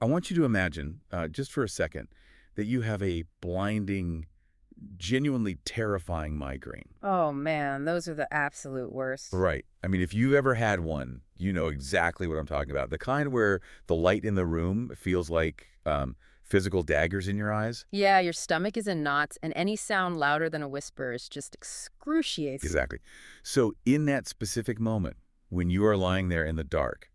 I want you to imagine, just for a second, that you have a blinding, genuinely terrifying migraine. Oh man, those are the absolute worst. Right. I mean, if you've ever had one, you know exactly what I'm talking about. The kind where the light in the room feels like physical daggers in your eyes. Yeah, your stomach is in knots, and any sound louder than a whisper is just excruciating. Exactly. So in that specific moment, when you are lying there in the dark,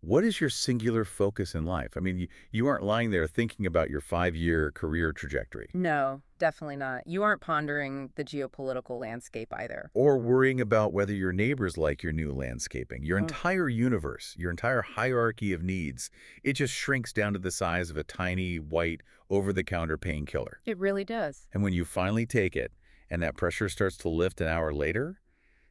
what is your singular focus in life? I mean, you aren't lying there thinking about your 5-year career trajectory No, definitely not. You aren't pondering the geopolitical landscape either. or worrying about whether your neighbors like your new landscaping. Your Mm. entire universe, your entire hierarchy of needs, it just shrinks down to the size of a tiny, white, over-the-counter painkiller. It really does. And when you finally take it and that pressure starts to lift an hour later,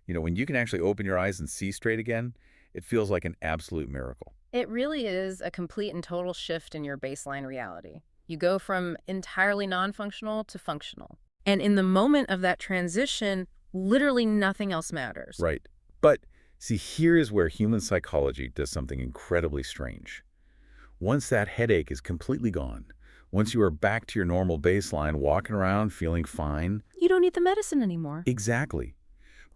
when you can actually open your eyes and see straight again, it feels like an absolute miracle. It really is a complete and total shift in your baseline reality. You go from entirely non-functional to functional. And in the moment of that transition, literally nothing else matters. Right. But see, here is where human psychology does something incredibly strange. Once that headache is completely gone, once you are back to your normal baseline, walking around feeling fine. You don't need the medicine anymore. Exactly.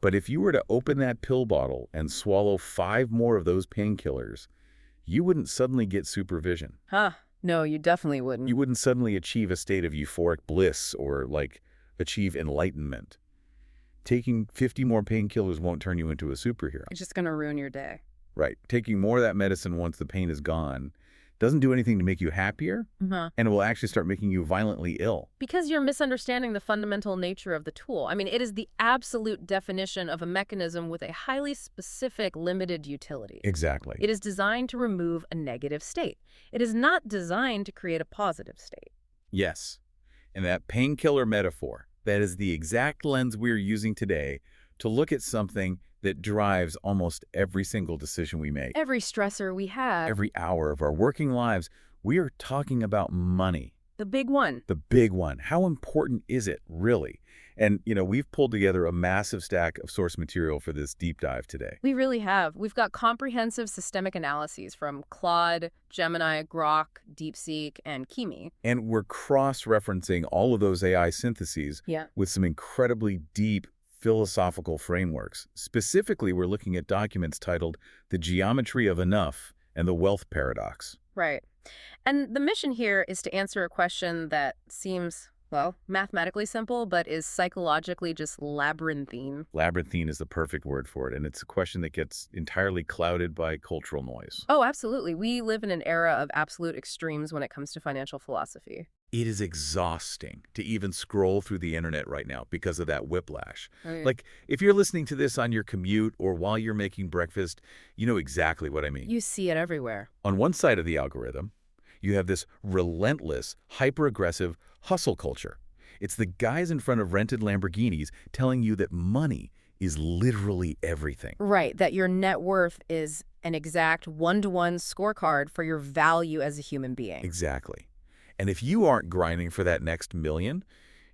But if you were to open that pill bottle and swallow 5 more of those painkillers, you wouldn't suddenly get supervision. Huh. No, you definitely You wouldn't. wouldn't suddenly achieve a state of euphoric bliss or, achieve enlightenment. Taking 50 more painkillers won't turn you into a superhero. It's just going to ruin your day. Right. Taking more of that medicine once the pain is gone doesn't do anything to make you happier, Uh-huh. and it will actually start making you violently ill. Because you're misunderstanding the fundamental nature of the tool. I mean, it is the absolute definition of a mechanism with a highly specific, limited utility. Exactly. It is designed to remove a negative state. It is not designed to create a positive state. Yes. And that painkiller metaphor, that is the exact lens we're using today to look at something that drives almost every single decision we make. Every stressor we have, Every hour of our working lives, we are talking about money. the big one. The big one. How important is it, really? And, we've pulled together a massive stack of source material for this deep dive today. We really have. We've got comprehensive systemic analyses from Claude, Gemini, Grok, DeepSeek, and Kimi. And we're cross-referencing all of those AI syntheses Yeah. with some incredibly deep philosophical frameworks. Specifically, we're looking at documents titled The Geometry of Enough and the Wealth Paradox. Right. And the mission here is to answer a question that seems, well, mathematically simple, but is psychologically just labyrinthine. Labyrinthine is the perfect word for it, and it's a question that gets entirely clouded by cultural noise. Oh, absolutely. We live in an era of absolute extremes when it comes to financial philosophy. It is exhausting to even scroll through the internet right now because of that whiplash. Right. Like, if you're listening to this on your commute or while you're making breakfast, you know exactly what I mean. You see it everywhere. On one side of the algorithm, you have this relentless, hyper-aggressive hustle culture. It's the guys in front of rented Lamborghinis telling you that money is literally everything. Right, that your net worth is an exact one-to-one scorecard for your value as a human being. Exactly. And if you aren't grinding for that next million,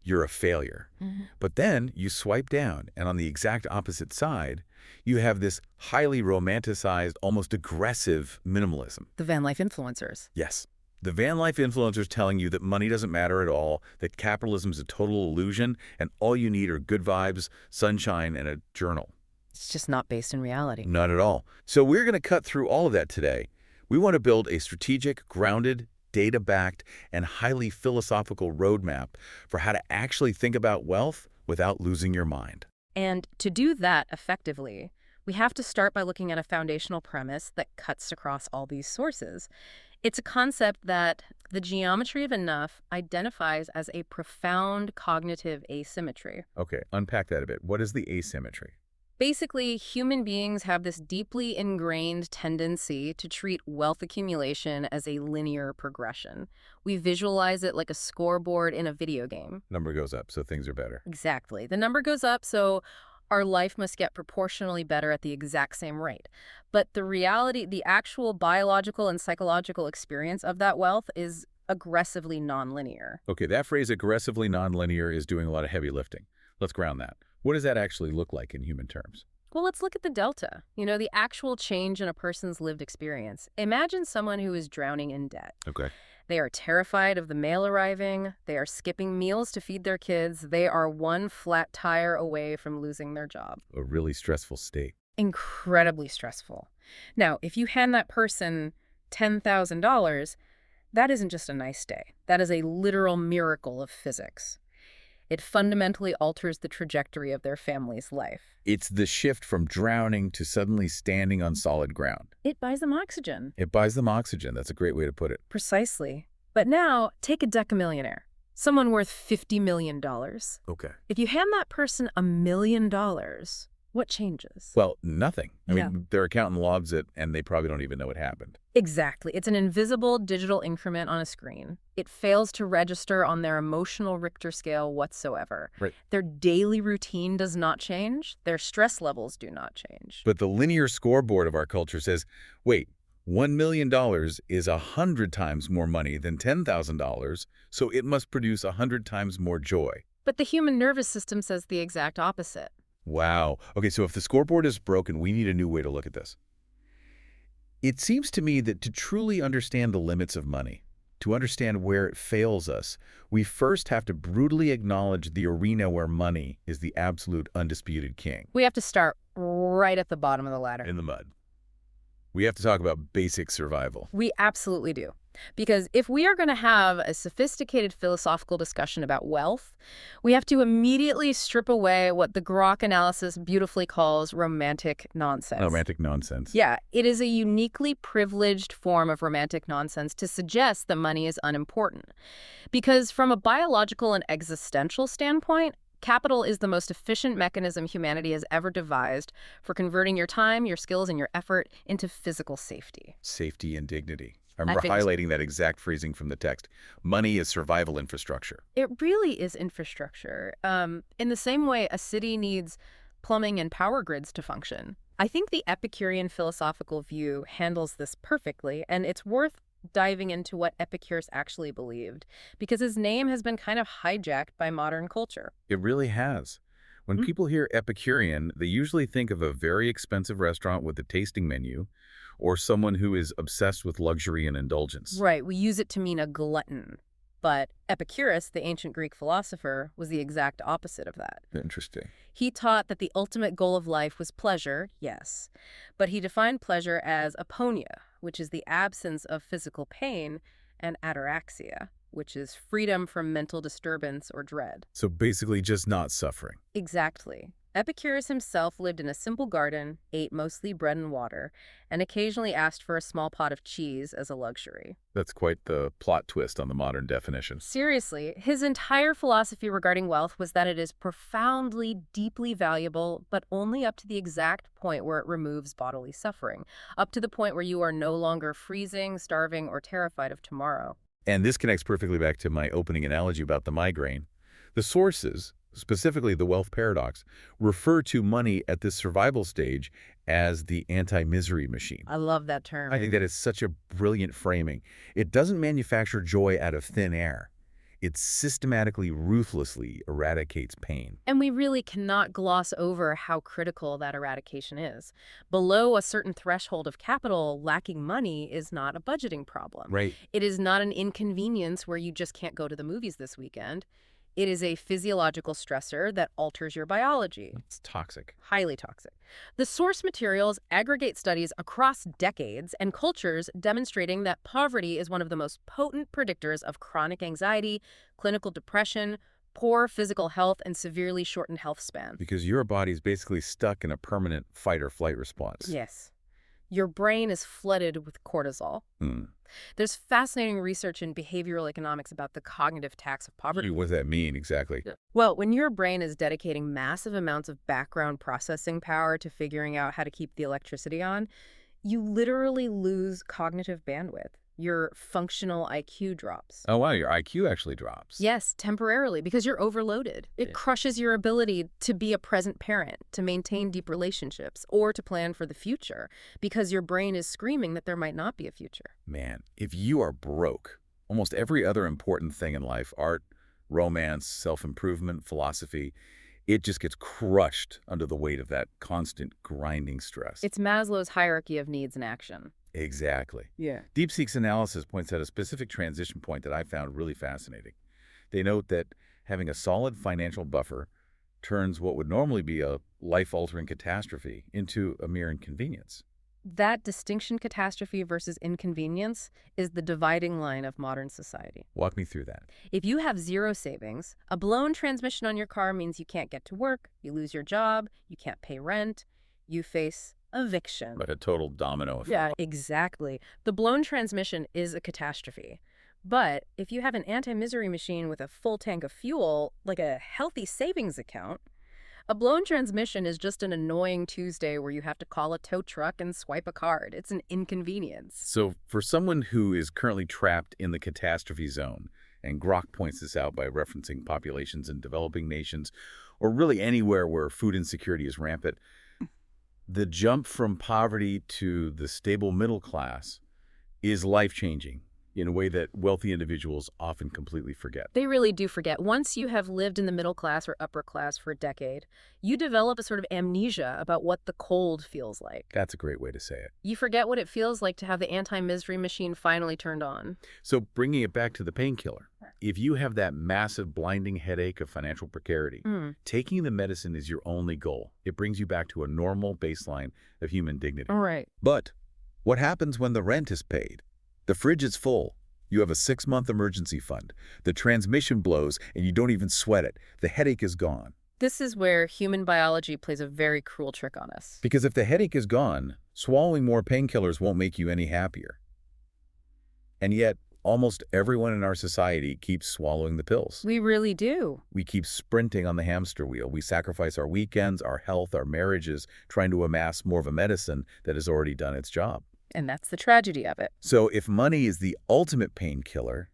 you're a failure. Mhm. But then you swipe down, and on the exact opposite side, you have this highly romanticized, almost aggressive minimalism. The van life influencers. Yes. The van life influencers telling you that money doesn't matter at all, that capitalism is a total illusion, and all you need are good vibes, sunshine, and a journal. It's just not based in reality. Not at all. So we're going to cut through all of that today. We want to build a strategic, grounded, data-backed, and highly philosophical roadmap for how to actually think about wealth without losing your mind. And to do that effectively, we have to start by looking at a foundational premise that cuts across all these sources. It's a concept that the geometry of enough identifies as a profound cognitive asymmetry. Okay, unpack that a bit. What is the asymmetry? Basically, human beings have this deeply ingrained tendency to treat wealth accumulation as a linear progression. We visualize it like a scoreboard in a video game. Number goes up, so things are better. Exactly. The number goes up, so our life must get proportionally better at the exact same rate. But the reality, the actual biological and psychological experience of that wealth is aggressively nonlinear. Okay, that phrase aggressively nonlinear is doing a lot of heavy lifting. Let's ground that. What does that actually look like in human terms? Well, let's look at the delta. The actual change in a person's lived experience. Imagine someone who is drowning in debt. Okay. They are terrified of the mail arriving. They are skipping meals to feed their kids. They are one flat tire away from losing their job. A really stressful state. Incredibly stressful. Now, if you hand that person $10,000, that isn't just a nice day. That is a literal miracle of physics. It fundamentally alters the trajectory of their family's life. It's the shift from drowning to suddenly standing on solid ground. It buys them oxygen. It buys them oxygen. That's a great way to put it. Precisely. But now, take a decamillionaire, someone worth $50 million. Okay. If you hand that person $1 million, what changes? Well, nothing. I Yeah. mean, their accountant logs it, and they probably don't even know what happened. Exactly. It's an invisible digital increment on a screen. It fails to register on their emotional Richter scale whatsoever. Right. Their daily routine does not change. Their stress levels do not change. But the linear scoreboard of our culture says, wait, $1 million is 100 times more money than $10,000, so it must produce 100 times more joy. But the human nervous system says the exact opposite. Wow. Okay, so if the scoreboard is broken, we need a new way to look at this. It seems to me that to truly understand the limits of money, to understand where it fails us, we first have to brutally acknowledge the arena where money is the absolute undisputed king. We have to start right at the bottom of the ladder. In the mud. We have to talk about basic survival. We absolutely do. Because if we are going to have a sophisticated philosophical discussion about wealth, we have to immediately strip away what the Grok analysis beautifully calls romantic nonsense. Romantic nonsense. Yeah, it is a uniquely privileged form of romantic nonsense to suggest that money is unimportant. Because from a biological and existential standpoint, capital is the most efficient mechanism humanity has ever devised for converting your time, your skills, and your effort into physical safety. Safety and dignity. I I remember think highlighting that exact phrasing from the text. Money is survival infrastructure. It really is infrastructure. In the same way a city needs plumbing and power grids to function. I think the Epicurean philosophical view handles this perfectly, and it's worth diving into what Epicurus actually believed, because his name has been kind of hijacked by modern culture. It really has. When people hear Epicurean, they usually think of a very expensive restaurant with a tasting menu, or someone who is obsessed with luxury and indulgence. Right, we use it to mean a glutton. But Epicurus, the ancient Greek philosopher, was the exact opposite of that. Interesting. He taught that the ultimate goal of life was pleasure, yes, but he defined pleasure as aponia, which is the absence of physical pain, and ataraxia, which is freedom from mental disturbance or dread. So basically just not suffering. Exactly. Epicurus himself lived in a simple garden, ate mostly bread and water, and occasionally asked for a small pot of cheese as a luxury. That's quite the plot twist on the modern definition. Seriously, his entire philosophy regarding wealth was that it is profoundly, deeply valuable, but only up to the exact point where it removes bodily suffering, up to the point where you are no longer freezing, starving, or terrified of tomorrow. And this connects perfectly back to my opening analogy about the migraine. The sources, specifically the wealth paradox, refer to money at this survival stage as the anti-misery machine. I love that term. I think that is such a brilliant framing. It doesn't manufacture joy out of thin air. It systematically, ruthlessly eradicates pain. And we really cannot gloss over how critical that eradication is. Below a certain threshold of capital, lacking money is not a budgeting problem. Right. It is not an inconvenience where you just can't go to the movies this weekend. It is a physiological stressor that alters your biology. It's toxic. Highly toxic. The source materials aggregate studies across decades and cultures demonstrating that poverty is one of the most potent predictors of chronic anxiety, clinical depression, poor physical health, and severely shortened health span. Because your body's basically stuck in a permanent fight or flight response. Yes. Your brain is flooded with cortisol. There's fascinating research in behavioral economics about the cognitive tax of poverty. What does that mean exactly? Well, when your brain is dedicating massive amounts of background processing power to figuring out how to keep the electricity on, you literally lose cognitive bandwidth. Your functional IQ drops. Oh, wow, your IQ actually drops. Yes, temporarily, because you're overloaded. It crushes your ability to be a present parent, to maintain deep relationships, or to plan for the future, because your brain is screaming that there might not be a future. Man, if you are broke, almost every other important thing in life, art, romance, self-improvement, philosophy, it just gets crushed under the weight of that constant grinding stress. It's Maslow's hierarchy of needs in action. Exactly. Yeah. DeepSeek's analysis points out a specific transition point that I found really fascinating. They note that having a solid financial buffer turns what would normally be a life-altering catastrophe into a mere inconvenience. That distinction, catastrophe versus inconvenience, is the dividing line of modern society. Walk me through that. If you have zero savings, a blown transmission on your car means you can't get to work, you lose your job, you can't pay rent, you face eviction. Like a total domino effect. Yeah, exactly. The blown transmission is a catastrophe. But if you have an anti-misery machine with a full tank of fuel, like a healthy savings account, a blown transmission is just an annoying Tuesday where you have to call a tow truck and swipe a card. It's an inconvenience. So for someone who is currently trapped in the catastrophe zone, and Grok points this out by referencing populations in developing nations, or really anywhere where food insecurity is rampant, the jump from poverty to the stable middle class is life-changing in a way that wealthy individuals often completely forget. They really do forget. Once you have lived in the middle class or upper class for a decade, you develop a sort of amnesia about what the cold feels like. That's a great way to say it. You forget what it feels like to have the anti-misery machine finally turned on. So bringing it back to the painkiller, if you have that massive blinding headache of financial precarity, taking the medicine is your only goal. It brings you back to a normal baseline of human dignity. All right. But what happens when the rent is paid? The fridge is full. You have a 6-month emergency fund. The transmission blows and you don't even sweat it. The headache is gone. This is where human biology plays a very cruel trick on us. Because if the headache is gone, swallowing more painkillers won't make you any happier. And yet, almost everyone in our society keeps swallowing the pills. We really do. We keep sprinting on the hamster wheel. We sacrifice our weekends, our health, our marriages, trying to amass more of a medicine that has already done its job. And that's the tragedy of it. So if money is the ultimate painkiller,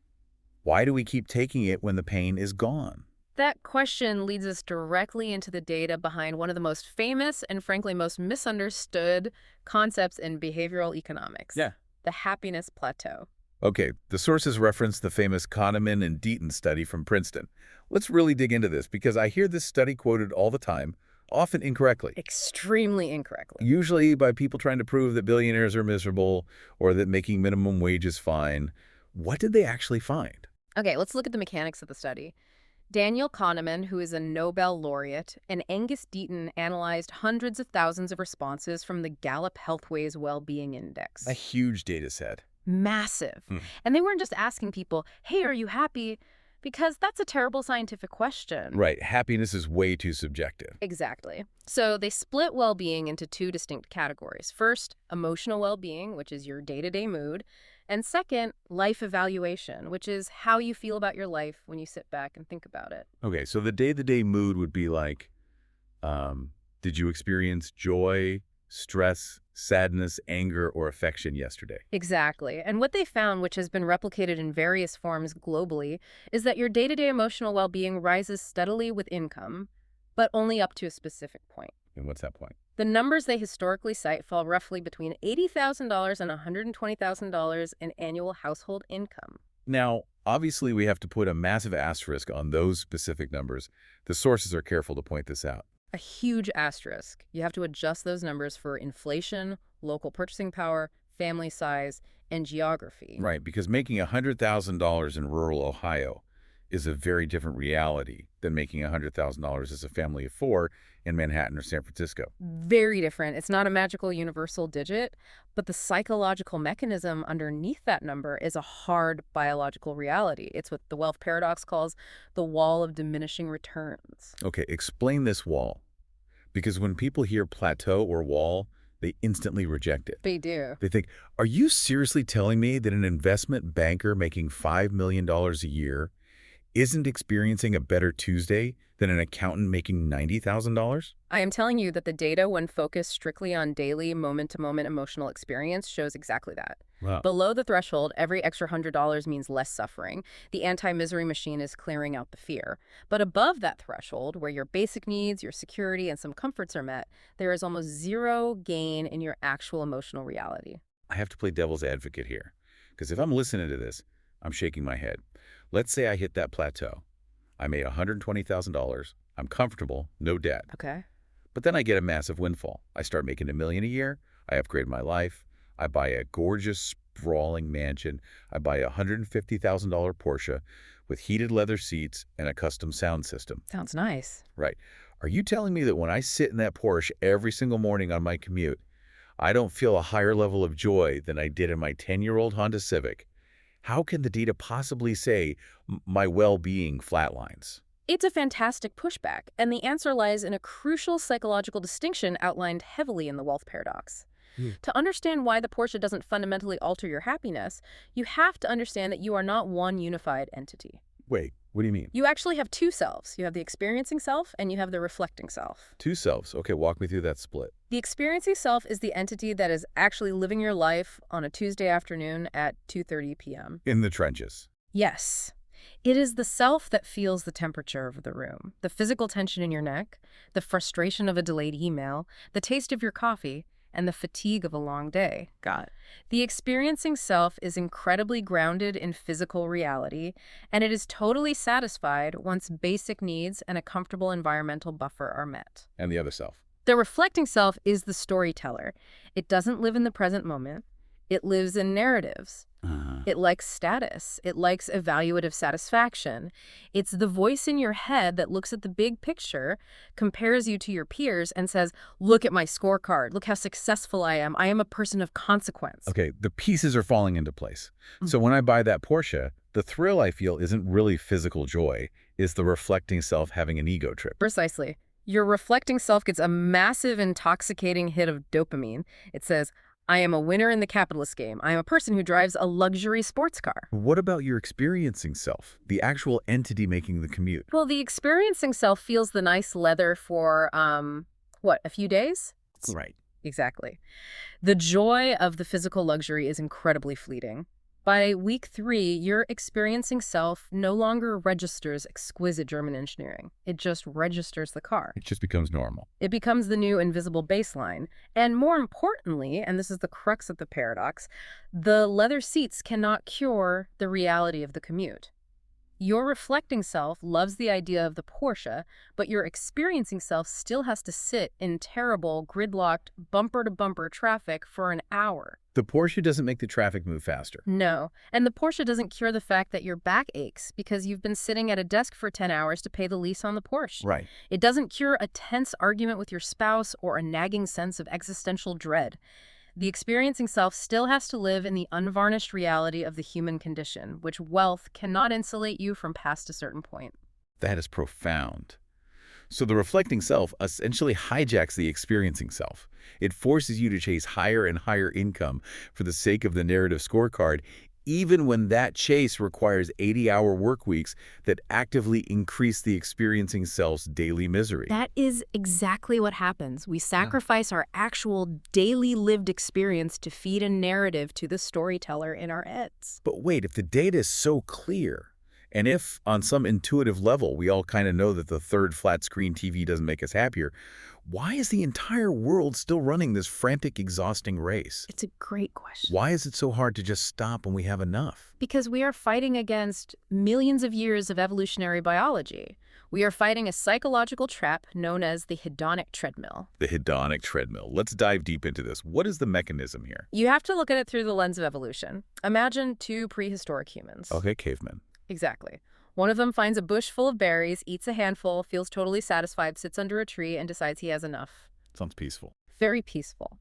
why do we keep taking it when the pain is gone? That question leads us directly into the data behind one of the most famous and frankly most misunderstood concepts in behavioral economics. Yeah. The happiness plateau. Okay, the sources reference the famous Kahneman and Deaton study from Princeton. Let's really dig into this because I hear this study quoted all the time, often incorrectly. Extremely incorrectly. Usually by people trying to prove that billionaires are miserable or that making minimum wage is fine. What did they actually find? Okay, let's look at the mechanics of the study. Daniel Kahneman, who is a Nobel laureate, and Angus Deaton analyzed hundreds of thousands of responses from the Gallup Healthways Well-Being Index. A huge data set. Massive. And they weren't just asking people, hey, are you happy? Because that's a terrible scientific question. Right. Happiness is way too subjective. Exactly. So they split well-being into two distinct categories. First, emotional well-being, which is your day-to-day mood. And second, life evaluation, which is how you feel about your life when you sit back and think about it. Okay, so the day-to-day mood would be like, did you experience joy, stress, sadness, anger, or affection yesterday? Exactly. And what they found, which has been replicated in various forms globally, is that your day-to-day emotional well-being rises steadily with income, but only up to a specific point. And what's that point? The numbers they historically cite fall roughly between $80,000 and $120,000 in annual household income. Now, obviously, we have to put a massive asterisk on those specific numbers. The sources are careful to point this out. A huge asterisk. You have to adjust those numbers for inflation, local purchasing power, family size, and geography. Right, because making $100,000 in rural Ohio is a very different reality than making $100,000 as a family of 4 in Manhattan or San Francisco. Very different. It's not a magical universal digit, but the psychological mechanism underneath that number is a hard biological reality. It's what the wealth paradox calls the wall of diminishing returns. Okay, explain this wall. Because when people hear plateau or wall, they instantly reject it. They do. They think, are you seriously telling me that an investment banker making $5 million a year isn't experiencing a better Tuesday than an accountant making $90,000? I am telling you that the data, when focused strictly on daily, moment-to-moment emotional experience, shows exactly that. Wow. Below the threshold, every extra $100 means less suffering. The anti-misery machine is clearing out the fear. But above that threshold, where your basic needs, your security, and some comforts are met, there is almost zero gain in your actual emotional reality. I have to play devil's advocate here, because if I'm listening to this, I'm shaking my head. Let's say I hit that plateau. I made $120,000. I'm comfortable, no debt. Okay. But then I get a massive windfall. I start making $1 million a year. I upgrade my life. I buy a gorgeous, sprawling mansion. I buy a $150,000 Porsche with heated leather seats and a custom sound system. Sounds nice. Right. Are you telling me that when I sit in that Porsche every single morning on my commute, I don't feel a higher level of joy than I did in my 10-year-old Honda Civic? How can the data possibly say my well-being flatlines? It's a fantastic pushback, and the answer lies in a crucial psychological distinction outlined heavily in the wealth paradox. To understand why the Porsche doesn't fundamentally alter your happiness, you have to understand that you are not one unified entity. Wait, what do you mean? You actually have two selves. You have the experiencing self and you have the reflecting self. Two selves. Okay, walk me through that split. The experiencing self is the entity that is actually living your life on a Tuesday afternoon at 2:30 p.m. In the trenches. Yes. It is the self that feels the temperature of the room, the physical tension in your neck, the frustration of a delayed email, the taste of your coffee, and the fatigue of a long day. Got it. The experiencing self is incredibly grounded in physical reality, and it is totally satisfied once basic needs and a comfortable environmental buffer are met. And the other self. The reflecting self is the storyteller. It doesn't live in the present moment. It lives in narratives. It likes status. It likes evaluative satisfaction. It's the voice in your head that looks at the big picture, compares you to your peers, and says, look at my scorecard. Look how successful I am. I am a person of consequence. Okay, the pieces are falling into place. So when I buy that Porsche, the thrill I feel isn't really physical joy. It's the reflecting self having an ego trip. Precisely. Your reflecting self gets a massive, intoxicating hit of dopamine. It says, I am a winner in the capitalist game. I am a person who drives a luxury sports car. What about your experiencing self, the actual entity making the commute? Well, the experiencing self feels the nice leather for, a few days? Right. Exactly. The joy of the physical luxury is incredibly fleeting. By week 3, your experiencing self no longer registers exquisite German engineering. It just registers the car. It just becomes normal. It becomes the new invisible baseline. And more importantly, and this is the crux of the paradox, the leather seats cannot cure the reality of the commute. Your reflecting self loves the idea of the Porsche, but your experiencing self still has to sit in terrible, gridlocked, bumper-to-bumper traffic for an hour. The Porsche doesn't make the traffic move faster. No, and the Porsche doesn't cure the fact that your back aches because you've been sitting at a desk for 10 hours to pay the lease on the Porsche. Right. It doesn't cure a tense argument with your spouse or a nagging sense of existential dread. The experiencing self still has to live in the unvarnished reality of the human condition, which wealth cannot insulate you from past a certain point. That is profound. So the reflecting self essentially hijacks the experiencing self. It forces you to chase higher and higher income for the sake of the narrative scorecard, even when that chase requires 80-hour work weeks that actively increase the experiencing self's daily misery. That is exactly what happens. We sacrifice our actual daily lived experience to feed a narrative to the storyteller in our heads. But wait, if the data is so clear, and if, on some intuitive level, we all kind of know that the third flat-screen TV doesn't make us happier, why is the entire world still running this frantic, exhausting race? It's a great question. Why is it so hard to just stop when we have enough? Because we are fighting against millions of years of evolutionary biology. We are fighting a psychological trap known as the hedonic treadmill. The hedonic treadmill. Let's dive deep into this. What is the mechanism here? You have to look at it through the lens of evolution. Imagine 2 prehistoric humans. Okay, cavemen. Exactly. One of them finds a bush full of berries, eats a handful, feels totally satisfied, sits under a tree, and decides he has enough. Sounds peaceful. Very peaceful.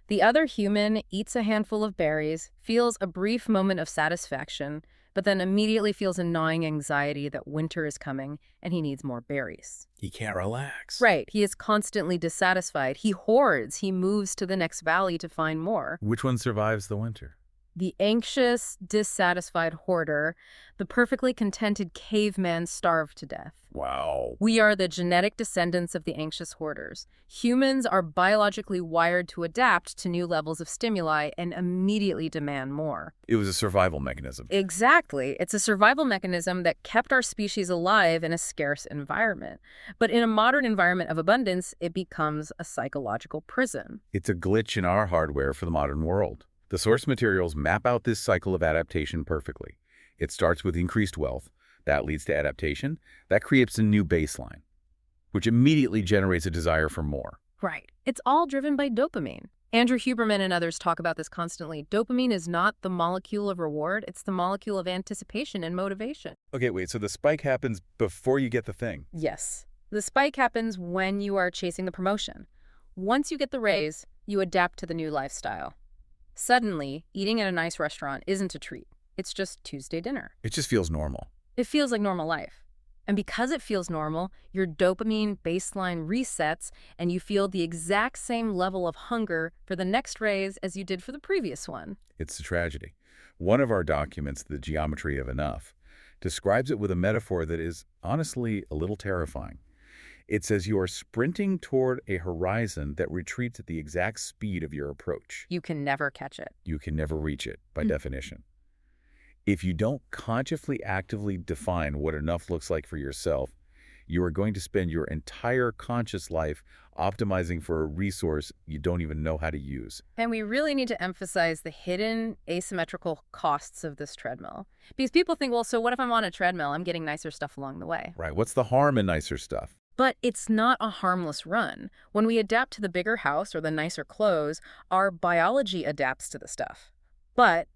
The other human eats a handful of berries, feels a brief moment of satisfaction, but then immediately feels a gnawing anxiety that winter is coming and he needs more berries. He can't relax. Right. He is constantly dissatisfied. He hoards. He moves to the next valley to find more. Which one survives the winter? The anxious, dissatisfied hoarder, the perfectly contented caveman starved to death. Wow. We are the genetic descendants of the anxious hoarders. Humans are biologically wired to adapt to new levels of stimuli and immediately demand more. It was a survival mechanism. Exactly. It's a survival mechanism that kept our species alive in a scarce environment. But in a modern environment of abundance, it becomes a psychological prison. It's a glitch in our hardware for the modern world. The source materials map out this cycle of adaptation perfectly. It starts with increased wealth. That leads to adaptation. That creates a new baseline. which immediately generates a desire for more. Right. It's all driven by dopamine. Andrew Huberman and others talk about this constantly. Dopamine is not the molecule of reward, it's the molecule of anticipation and motivation. Okay, wait, so the spike happens before you get the thing. Yes. The spike happens when you are chasing the promotion. Once you get the raise, you adapt to the new lifestyle. Suddenly, eating at a nice restaurant isn't a treat. It's just Tuesday dinner. It just feels normal. It feels like normal life. And because it feels normal, your dopamine baseline resets and you feel the exact same level of hunger for the next raise as you did for the previous one. It's a tragedy. One of our documents, The Geometry of Enough, describes it with a metaphor that is honestly a little terrifying. It says you are sprinting toward a horizon that retreats at the exact speed of your approach. You can never catch it. You can never reach it, by definition. If you don't consciously actively define what enough looks like for yourself, you are going to spend your entire conscious life optimizing for a resource you don't even know how to use. And we really need to emphasize the hidden asymmetrical costs of this treadmill. Because people think, well, so what if I'm on a treadmill? I'm getting nicer stuff along the way. Right. What's the harm in nicer stuff? But it's not a harmless run. When we adapt to the bigger house or the nicer clothes, our biology adapts to the stuff. But,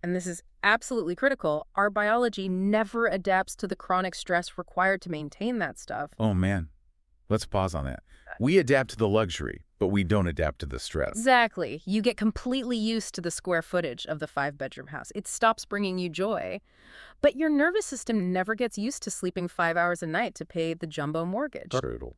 and this is absolutely critical, our biology never adapts to the chronic stress required to maintain that stuff. Oh, man. Let's pause on that. We adapt to the luxury, but we don't adapt to the stress. Exactly. You get completely used to the square footage of the 5-bedroom house. It stops bringing you joy. But your nervous system never gets used to sleeping 5 hours a night to pay the jumbo mortgage. Brutal.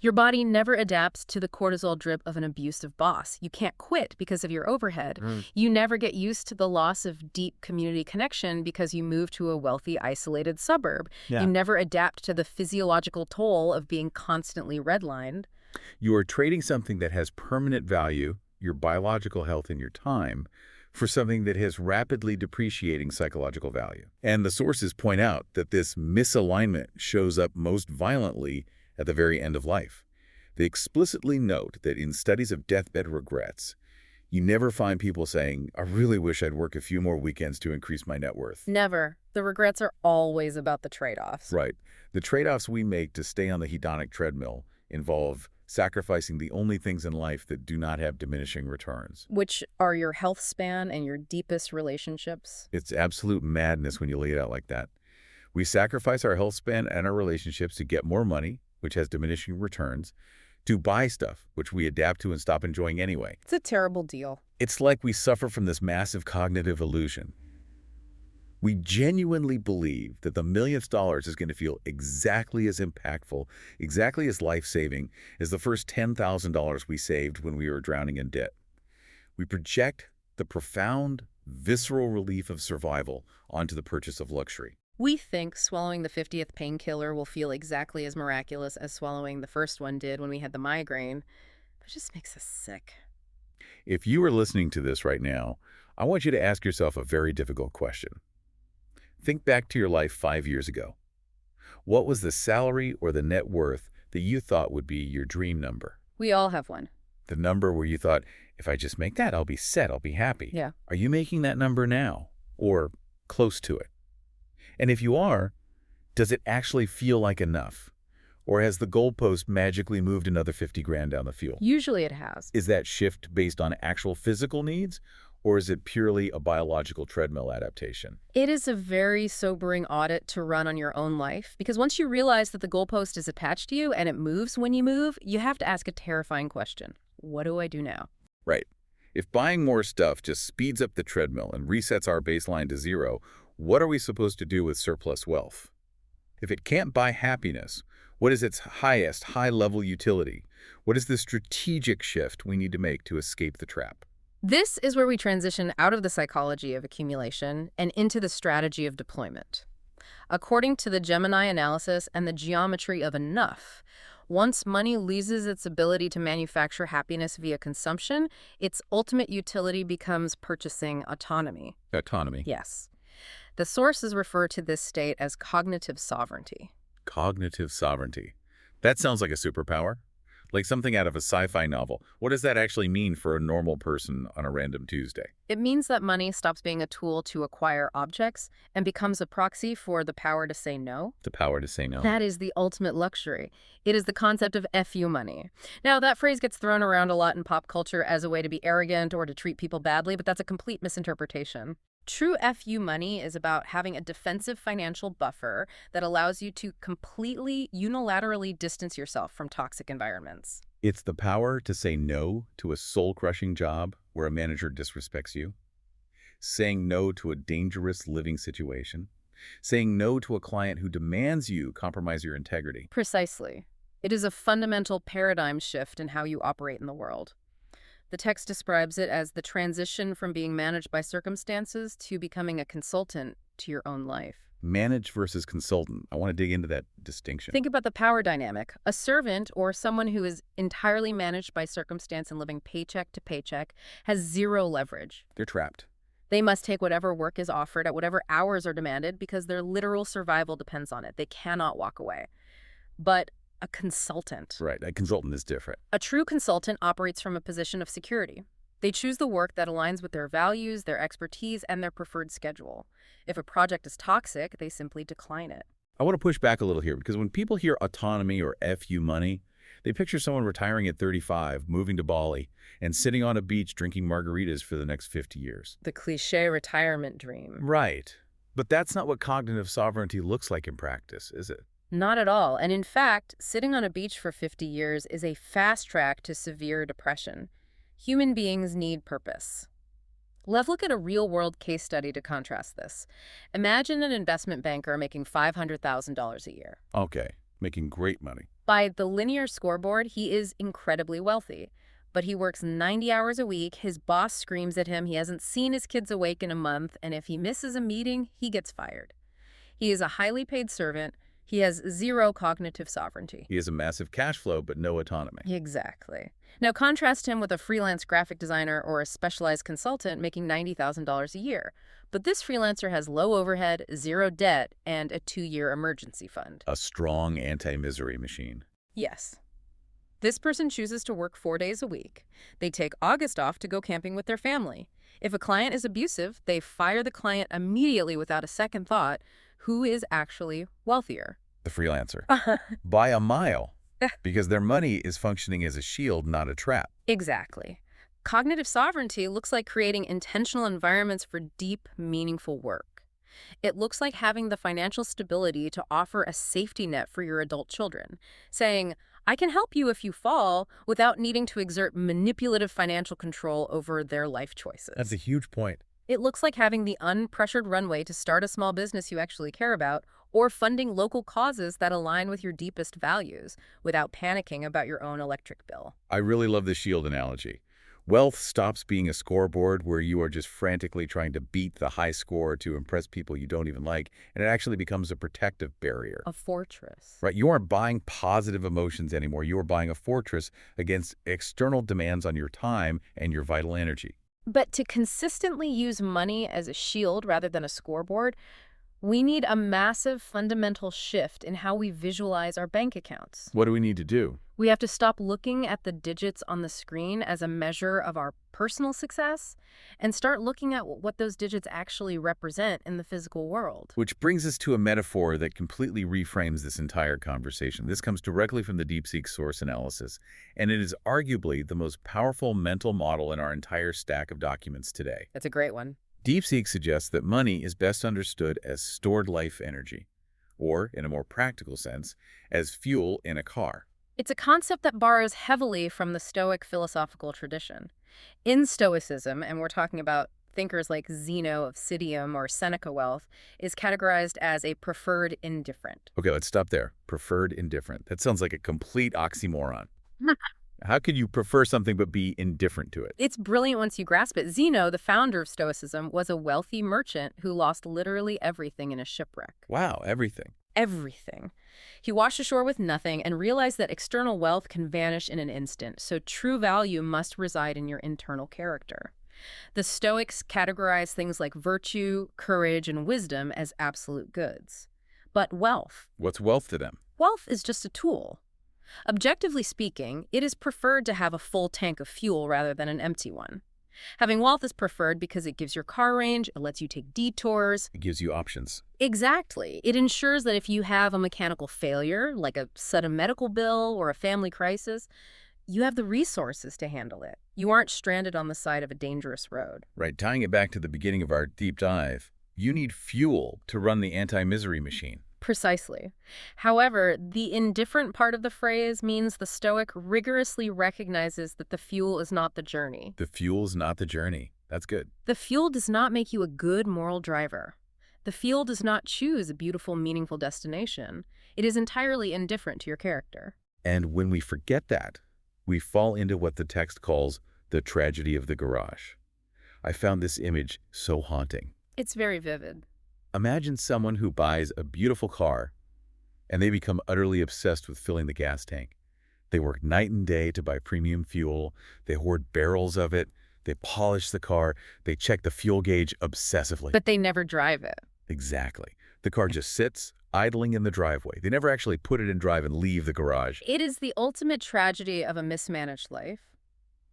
Your body never adapts to the cortisol drip of an abusive boss. You can't quit because of your overhead. You never get used to the loss of deep community connection because you move to a wealthy, isolated suburb. Yeah. You never adapt to the physiological toll of being constantly redlined. You are trading something that has permanent value, your biological health and your time, for something that has rapidly depreciating psychological value. And the sources point out that this misalignment shows up most violently at the very end of life. They explicitly note that in studies of deathbed regrets, you never find people saying, I really wish I'd work a few more weekends to increase my net worth. Never. The regrets are always about the trade-offs. Right. The trade-offs we make to stay on the hedonic treadmill involve sacrificing the only things in life that do not have diminishing returns. Which are your health span and your deepest relationships. It's absolute madness when you lay it out like that. We sacrifice our health span and our relationships to get more money, which has diminishing returns, to buy stuff, which we adapt to and stop enjoying anyway. It's a terrible deal. It's like we suffer from this massive cognitive illusion. We genuinely believe that the millionth dollar is going to feel exactly as impactful, exactly as life-saving as the first $10,000 we saved when we were drowning in debt. We project the profound, visceral relief of survival onto the purchase of luxury. We think swallowing the 50th painkiller will feel exactly as miraculous as swallowing the first one did when we had the migraine. But it just makes us sick. If you are listening to this right now, I want you to ask yourself a very difficult question. Think back to your life 5 years ago. What was the salary or the net worth that you thought would be your dream number? We all have one. The number where you thought, if I just make that, I'll be set, I'll be happy. Yeah. Are you making that number now or close to it? And if you are, does it actually feel like enough? Or has the goalpost magically moved another 50 grand down the field? Usually it has. Is that shift based on actual physical needs, or is it purely a biological treadmill adaptation? It is a very sobering audit to run on your own life, because once you realize that the goalpost is attached to you and it moves when you move, you have to ask a terrifying question. What do I do now? Right. If buying more stuff just speeds up the treadmill and resets our baseline to zero, what are we supposed to do with surplus wealth? If it can't buy happiness, what is its highest high-level utility? What is the strategic shift we need to make to escape the trap? This is where we transition out of the psychology of accumulation and into the strategy of deployment. According to the Gemini analysis and the geometry of enough, once money loses its ability to manufacture happiness via consumption, its ultimate utility becomes purchasing autonomy. Autonomy. Yes. The sources refer to this state as cognitive sovereignty. Cognitive sovereignty. That sounds like a superpower. like something out of a sci-fi novel. What does that actually mean for a normal person on a random Tuesday? It means that money stops being a tool to acquire objects and becomes a proxy for the power to say no. The power to say no. That is the ultimate luxury. It is the concept of FU money. Now, that phrase gets thrown around a lot in pop culture as a way to be arrogant or to treat people badly, but that's a complete misinterpretation. True FU money is about having a defensive financial buffer that allows you to completely unilaterally distance yourself from toxic environments. It's the power to say no to a soul-crushing job where a manager disrespects you, saying no to a dangerous living situation, saying no to a client who demands you compromise your integrity. Precisely. It is a fundamental paradigm shift in how you operate in the world. The text describes it as the transition from being managed by circumstances to becoming a consultant to your own life. Manage versus consultant. I want to dig into that distinction. Think about the power dynamic. A servant or someone who is entirely managed by circumstance and living paycheck to paycheck has zero leverage. They're trapped. They must take whatever work is offered at whatever hours are demanded because their literal survival depends on it. They cannot walk away. But a consultant. Right. A consultant is different. A true consultant operates from a position of security. They choose the work that aligns with their values, their expertise, and their preferred schedule. If a project is toxic, they simply decline it. I want to push back a little here because when people hear autonomy or FU money, they picture someone retiring at 35, moving to Bali, and sitting on a beach drinking margaritas for the next 50 years. The cliché retirement dream. Right. But that's not what cognitive sovereignty looks like in practice, is it? Not at all. And in fact, sitting on a beach for 50 years is a fast track to severe depression. Human beings need purpose. Let's look at a real-world case study to contrast this. Imagine an investment banker making $500,000 a year. Okay. Making great money. By the linear scoreboard, he is incredibly wealthy. But he works 90 hours a week, his boss screams at him, he hasn't seen his kids awake in a month, and if he misses a meeting, he gets fired. He is a highly paid servant. He has zero cognitive sovereignty. He has a massive cash flow, but no autonomy. Exactly. Now contrast him with a freelance graphic designer or a specialized consultant making $90,000 a year. But this freelancer has low overhead, zero debt, and a 2-year emergency fund. A strong anti-misery machine. Yes. This person chooses to work 4 days a week. They take August off to go camping with their family. If a client is abusive, they fire the client immediately without a second thought. Who is actually wealthier? The freelancer. By a mile. Because their money is functioning as a shield, not a trap. Exactly. Cognitive sovereignty looks like creating intentional environments for deep, meaningful work. It looks like having the financial stability to offer a safety net for your adult children, saying, I can help you if you fall, without needing to exert manipulative financial control over their life choices. That's a huge point. It looks like having the unpressured runway to start a small business you actually care about, or funding local causes that align with your deepest values without panicking about your own electric bill. I really love the shield analogy. Wealth stops being a scoreboard where you are just frantically trying to beat the high score to impress people you don't even like, and it actually becomes a protective barrier. A fortress. Right? You aren't buying positive emotions anymore. You are buying a fortress against external demands on your time and your vital energy. But to consistently use money as a shield rather than a scoreboard, we need a massive fundamental shift in how we visualize our bank accounts. What do we need to do? We have to stop looking at the digits on the screen as a measure of our personal success and start looking at what those digits actually represent in the physical world. Which brings us to a metaphor that completely reframes this entire conversation. This comes directly from the DeepSeek source analysis, and it is arguably the most powerful mental model in our entire stack of documents today. That's a great one. DeepSeek suggests that money is best understood as stored life energy, or, in a more practical sense, as fuel in a car. It's a concept that borrows heavily from the Stoic philosophical tradition. In Stoicism, and we're talking about thinkers like Zeno of Citium or Seneca wealth, is categorized as a preferred indifferent. Okay, let's stop there. Preferred indifferent. That sounds like a complete oxymoron. How could you prefer something but be indifferent to it? It's brilliant once you grasp it. Zeno, the founder of Stoicism, was a wealthy merchant who lost literally everything in a shipwreck. Wow, everything. Everything. He washed ashore with nothing and realized that external wealth can vanish in an instant, so true value must reside in your internal character. The Stoics categorize things like virtue, courage, and wisdom as absolute goods. But wealth. What's wealth to them? Wealth is just a tool. Objectively speaking, it is preferred to have a full tank of fuel rather than an empty one. Having wealth is preferred because it gives your car range, it lets you take detours. It gives you options. Exactly. It ensures that if you have a mechanical failure, like a sudden medical bill or a family crisis, you have the resources to handle it. You aren't stranded on the side of a dangerous road. Right, tying it back to the beginning of our deep dive, you need fuel to run the anti-misery machine. Precisely. However, the indifferent part of the phrase means the Stoic rigorously recognizes that the fuel is not the journey. The fuel's not the journey. That's good. The fuel does not make you a good moral driver. The fuel does not choose a beautiful, meaningful destination. It is entirely indifferent to your character. And when we forget that, we fall into what the text calls the tragedy of the garage. I found this image so haunting. It's very vivid. Imagine someone who buys a beautiful car and they become utterly obsessed with filling the gas tank. They work night and day to buy premium fuel. They hoard barrels of it. They polish the car. They check the fuel gauge obsessively. But they never drive it. Exactly. The car just sits, idling in the driveway. They never actually put it in drive and leave the garage. It is the ultimate tragedy of a mismanaged life.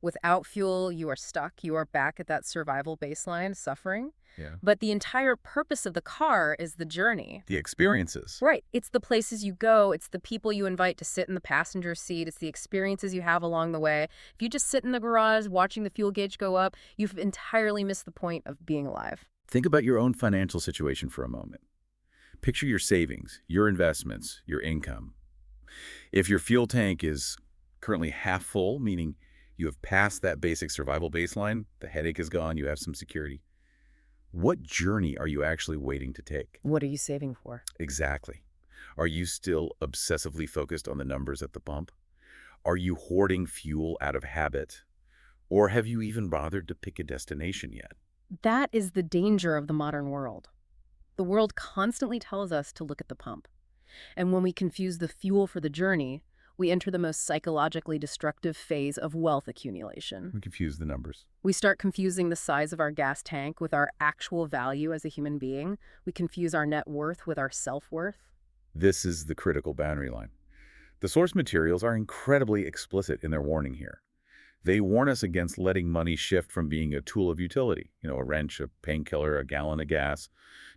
Without fuel, you are stuck. You are back at that survival baseline, suffering. Yeah. But the entire purpose of the car is the journey. The experiences. Right. It's the places you go. It's the people you invite to sit in the passenger seat. It's the experiences you have along the way. If you just sit in the garage watching the fuel gauge go up, you've entirely missed the point of being alive. Think about your own financial situation for a moment. Picture your savings, your investments, your income. If your fuel tank is currently half full, meaning you have passed that basic survival baseline, the headache is gone, you have some security, what journey are you actually waiting to take? What are you saving for? Exactly. Are you still obsessively focused on the numbers at the pump? Are you hoarding fuel out of habit? Or have you even bothered to pick a destination yet? That is the danger of the modern world. The world constantly tells us to look at the pump. And when we confuse the fuel for the journey, we enter the most psychologically destructive phase of wealth accumulation. We confuse the numbers. We start confusing the size of our gas tank with our actual value as a human being. We confuse our net worth with our self-worth. This is the critical boundary line. The source materials are incredibly explicit in their warning here. They warn us against letting money shift from being a tool of utility, a wrench, a painkiller, a gallon of gas,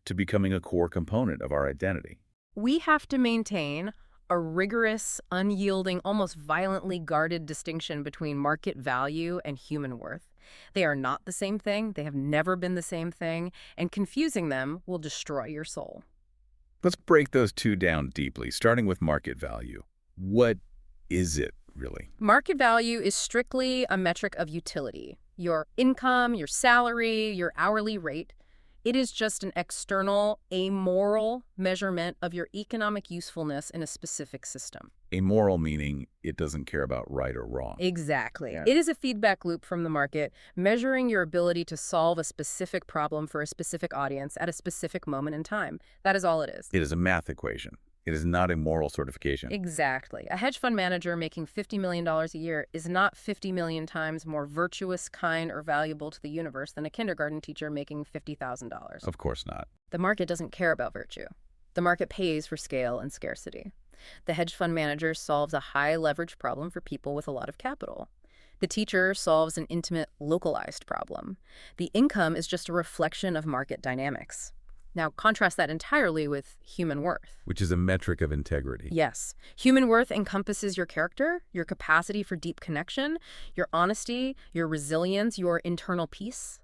to becoming a core component of our identity. We have to maintain a rigorous, unyielding, almost violently guarded distinction between market value and human worth. They are not the same thing. They have never been the same thing, and confusing them will destroy your soul. Let's break those two down deeply, starting with market value. What is it, really? Market value is strictly a metric of utility. Your income, your salary, your hourly rate. It is just an external, amoral measurement of your economic usefulness in a specific system. Amoral meaning it doesn't care about right or wrong. Exactly. Yeah. It is a feedback loop from the market, measuring your ability to solve a specific problem for a specific audience at a specific moment in time. That is all it is. It is a math equation. It is not a moral certification. Exactly. A hedge fund manager making $50 million a year is not 50 million times more virtuous, kind, or valuable to the universe than a kindergarten teacher making $50,000. Of course not. The market doesn't care about virtue. The market pays for scale and scarcity. The hedge fund manager solves a high leverage problem for people with a lot of capital. The teacher solves an intimate, localized problem. The income is just a reflection of market dynamics. Now, contrast that entirely with human worth. Which is a metric of integrity. Yes. Human worth encompasses your character, your capacity for deep connection, your honesty, your resilience, your internal peace.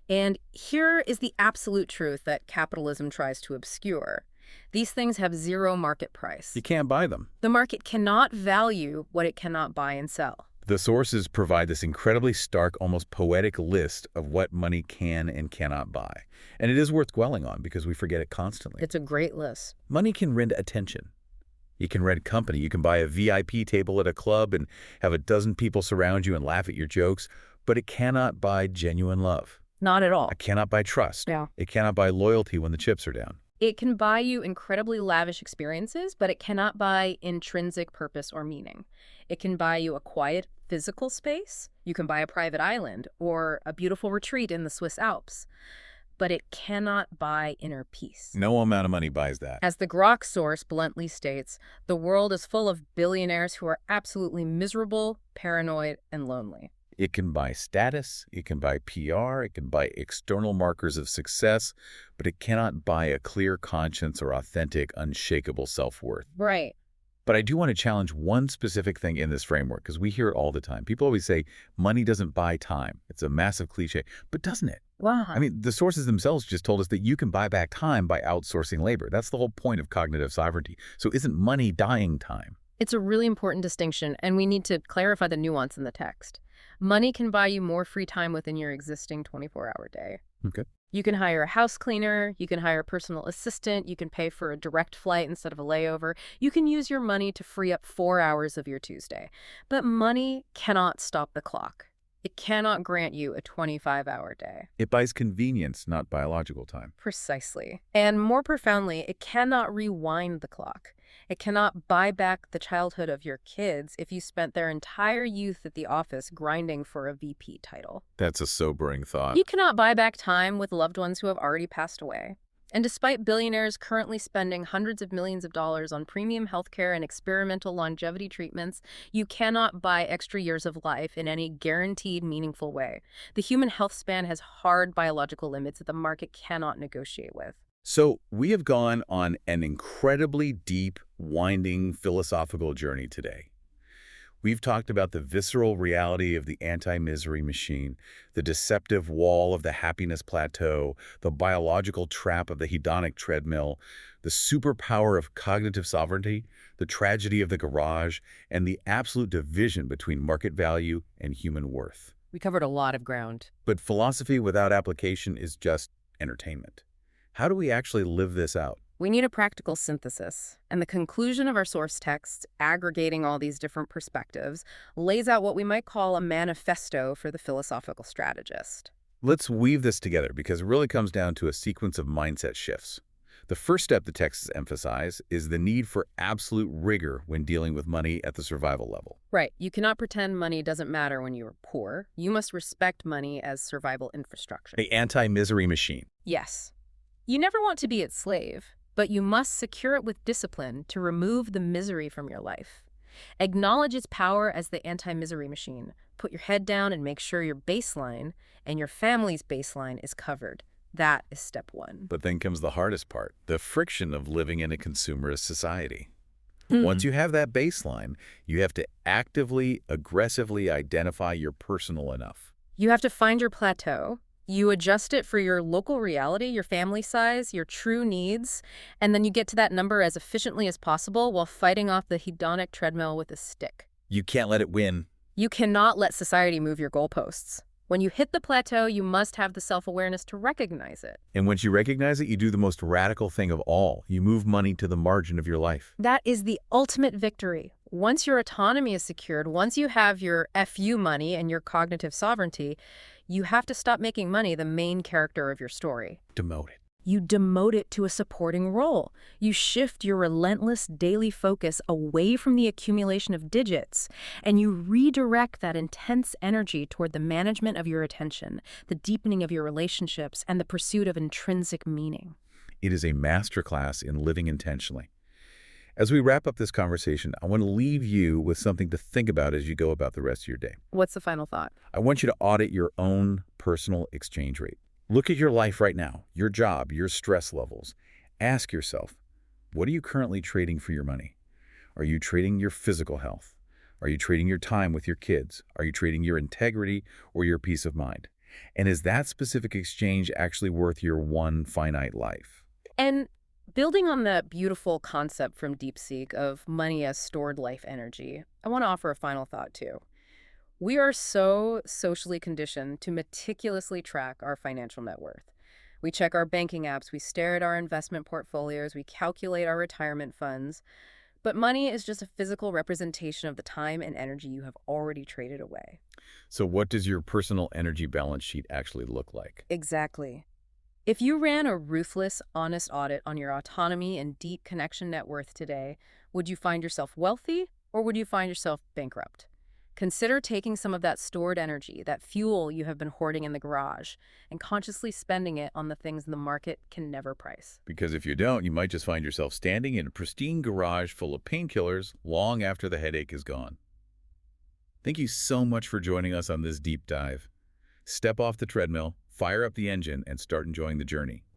And here is the absolute truth that capitalism tries to obscure. These things have zero market price. You can't buy them. The market cannot value what it cannot buy and sell. The sources provide this incredibly stark, almost poetic list of what money can and cannot buy. And it is worth dwelling on because we forget it constantly. It's a great list. Money can rent attention. You can rent company. You can buy a VIP table at a club and have a dozen people surround you and laugh at your jokes. But it cannot buy genuine love. Not at all. It cannot buy trust. Yeah. It cannot buy loyalty when the chips are down. It can buy you incredibly lavish experiences, but it cannot buy intrinsic purpose or meaning. It can buy you a quiet physical space. You can buy a private island or a beautiful retreat in the Swiss Alps. but it cannot buy inner peace. No amount of money buys that. As the Grok source bluntly states, the world is full of billionaires who are absolutely miserable, paranoid, and lonely. It can buy status, it can buy PR, it can buy external markers of success, but it cannot buy a clear conscience or authentic, unshakable self-worth. Right. But I do want to challenge one specific thing in this framework, because we hear it all the time. People always say money doesn't buy time. It's a massive cliche, but doesn't it? Wow. I mean, the sources themselves just told us that you can buy back time by outsourcing labor. That's the whole point of cognitive sovereignty. So isn't money dying time? It's a really important distinction, and we need to clarify the nuance in the text. Money can buy you more free time within your existing 24-hour day. Okay. You can hire a house cleaner, you can hire a personal assistant, you can pay for a direct flight instead of a layover. You can use your money to free up 4 hours of your Tuesday. But money cannot stop the clock. It cannot grant you a 25-hour day. It buys convenience, not biological time. Precisely. And more profoundly, it cannot rewind the clock. It cannot buy back the childhood of your kids if you spent their entire youth at the office grinding for a VP title. That's a sobering thought. You cannot buy back time with loved ones who have already passed away. And despite billionaires currently spending hundreds of millions of dollars on premium healthcare and experimental longevity treatments, you cannot buy extra years of life in any guaranteed, meaningful way. The human health span has hard biological limits that the market cannot negotiate with. So we have gone on an incredibly deep, winding philosophical journey today. We've talked about the visceral reality of the anti-misery machine, the deceptive wall of the happiness plateau, the biological trap of the hedonic treadmill, the superpower of cognitive sovereignty, the tragedy of the garage, and the absolute division between market value and human worth. We covered a lot of ground. But philosophy without application is just entertainment. How do we actually live this out? We need a practical synthesis, and the conclusion of our source text, aggregating all these different perspectives, lays out what we might call a manifesto for the philosophical strategist. Let's weave this together because it really comes down to a sequence of mindset shifts. The first step the texts emphasize is the need for absolute rigor when dealing with money at the survival level. Right. You cannot pretend money doesn't matter when you are poor. You must respect money as survival infrastructure. The anti-misery machine. Yes. You never want to be its slave, but you must secure it with discipline to remove the misery from your life. Acknowledge its power as the anti-misery machine. Put your head down and make sure your baseline and your family's baseline is covered. That is step one. But then comes the hardest part, the friction of living in a consumerist society. Once you have that baseline, you have to actively, aggressively identify your personal enough. You have to find your plateau. You adjust it for your local reality, your family size, your true needs, and then you get to that number as efficiently as possible while fighting off the hedonic treadmill with a stick. You can't let it win. You cannot let society move your goalposts. When you hit the plateau, you must have the self-awareness to recognize it. And once you recognize it, you do the most radical thing of all. You move money to the margin of your life. That is the ultimate victory. Once your autonomy is secured, once you have your FU money and your cognitive sovereignty, you have to stop making money the main character of your story. Demote it. You demote it to a supporting role. You shift your relentless daily focus away from the accumulation of digits, and you redirect that intense energy toward the management of your attention, the deepening of your relationships, and the pursuit of intrinsic meaning. It is a masterclass in living intentionally. As we wrap up this conversation, I want to leave you with something to think about as you go about the rest of your day. What's the final thought? I want you to audit your own personal exchange rate. Look at your life right now, your job, your stress levels. Ask yourself, what are you currently trading for your money? Are you trading your physical health? Are you trading your time with your kids? Are you trading your integrity or your peace of mind? And is that specific exchange actually worth your one finite life? And building on the beautiful concept from DeepSeek of money as stored life energy, I want to offer a final thought too. We are so socially conditioned to meticulously track our financial net worth. We check our banking apps, we stare at our investment portfolios, we calculate our retirement funds. But money is just a physical representation of the time and energy you have already traded away. So what does your personal energy balance sheet actually look like? Exactly. If you ran a ruthless, honest audit on your autonomy and deep connection net worth today, would you find yourself wealthy or would you find yourself bankrupt? Consider taking some of that stored energy, that fuel you have been hoarding in the garage, and consciously spending it on the things the market can never price. Because if you don't, you might just find yourself standing in a pristine garage full of painkillers long after the headache is gone. Thank you so much for joining us on this deep dive. Step off the treadmill, fire up the engine, and start enjoying the journey.